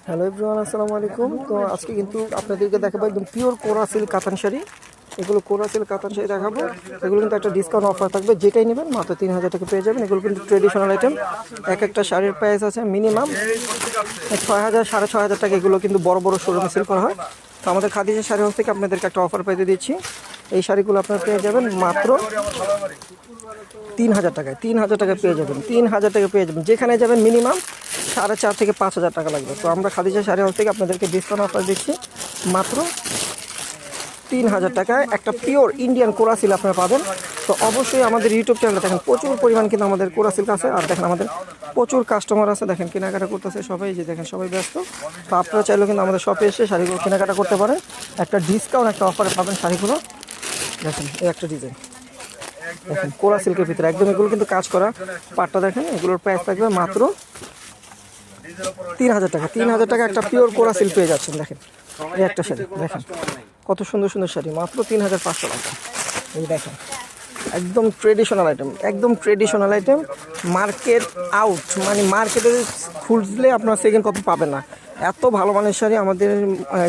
Hello everyone, আসসালামু আলাইকুম। তো আজকে কিন্তু আপনাদেরকে দেখাবো একদম পিওর কোরা সিল্ক কাতান শাড়ি। এগুলো কোরা সিল্ক কাতান শাড়ি দেখাবো। এগুলো কিন্তু একটা ডিসকাউন্ট অফার থাকবে, যেটাই নেবেন মাত্র 3000 টাকা পেয়ে যাবেন। এগুলো কিন্তু ট্রেডিশনাল আইটেম। এক একটা শাড়ির প্রাইস আছে মিনিমাম 6000 6500 টাকা। এগুলো কিন্তু বড় বড় শোরুমে সেল করা হয়। তো আমাদের খাদিজা শাড়ি হাউস থেকে আপনাদেরকে একটা অফার পেতে দিচ্ছি। এই শাড়িগুলো আপনারা পেয়ে যাবেন মাত্র 3000 টাকায়। 3000 টাকা পেয়ে যাবেন, 3000 টাকা পেয়ে যাবেন। যেখানে যাবেন মিনিমাম 4500 থেকে 5000 টাকা লাগবে। তো আমরা খাদিজা শাড়ি হাউস থেকে আপনাদেরকে ডিসকাউন্ট অফার দিচ্ছি মাত্র 3000 টাকায় একটা পিওর ইন্ডিয়ান কোরা সিল্ক আপনারা পাবেন। তো অবশ্যই আমাদের ইউটিউব চ্যানেলে দেখেন প্রচুর পরিমাণ কিন্তু আমাদের কোরা সিল্ক আছে। আর দেখেন আমাদের প্রচুর কাস্টমার আছে, দেখেন কেনাকাটা করতেছে সবাই, যে দেখেন সবাই ব্যস্ত। তো আপনারা চাইলেও কিন্তু আমাদের শপে এসে শাড়িগুলো কেনাকাটা করতে পারেন। একটা ডিসকাউন্ট একটা অফারে পাবেন শাড়িগুলো। দেখেন এই একটা ডিজাইন, দেখেন কোরা সিল্কের ভিতরে একদম। এগুলো কিন্তু কাজ করা পাটটা দেখেন। এগুলোর প্রাইস থাকবে মাত্র 3000 টাকা। 3000 টাকা একটা পিওর কোরা সিল্ক পেয়ে যাচ্ছেন। দেখেন এই একটা শাড়ি, দেখেন কত সুন্দর সুন্দর শাড়ি, মাত্র 3500 টাকা। এই দেখেন একদম ট্রেডিশনাল আইটেম, একদম ট্রেডিশনাল আইটেম। মার্কেট আউট, মানে মার্কেটে খুঁজলে আপনার সেকেন্ড কপি পাবেন না। এত ভালো মানের শাড়ি আমাদের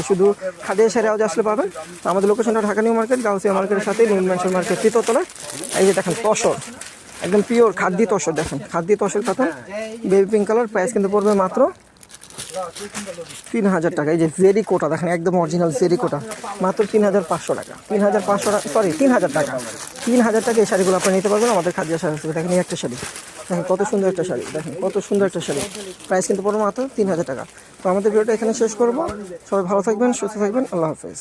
শুধু খাদিজা শাড়ি হাউসে আসলে পাবেন। তো আমাদের লোকেশনটা ঢাকা নিউ মার্কেট, গাউসিয়া মার্কেটের সাথে নিউ ম্যানশন মার্কেট তৃতীয়তলা। এই যে দেখেন তসর, একদম পিওর খাদ্যি তসর। দেখেন খাদ্যি তসর কাতান, বেবি পিঙ্ক কালার। প্রাইস কিন্তু পড়বে মাত্র 3000 টাকা। এই যে জেরি কোটা দেখেন, একদম অরিজিনাল জেরি কোটা, মাত্র 3500 টাকা। 3500 টাকা, সরি 3000 টাকা। 3000 টাকা এই শাড়িগুলো আপনারা নিতে পারবেন আমাদের খাদিজা শাড়ি থেকে। দেখেন এই একটা শাড়ি, দেখেন কত সুন্দর একটা শাড়ি, দেখেন কত সুন্দর একটা শাড়ি। প্রাইস কিন্তু পড়বে মাত্র 3000 টাকা। তো আমাদের ভিডিওটা এখানে শেষ করবো। সবাই ভালো থাকবেন, সুস্থ থাকবেন, আল্লাহ হাফেজ।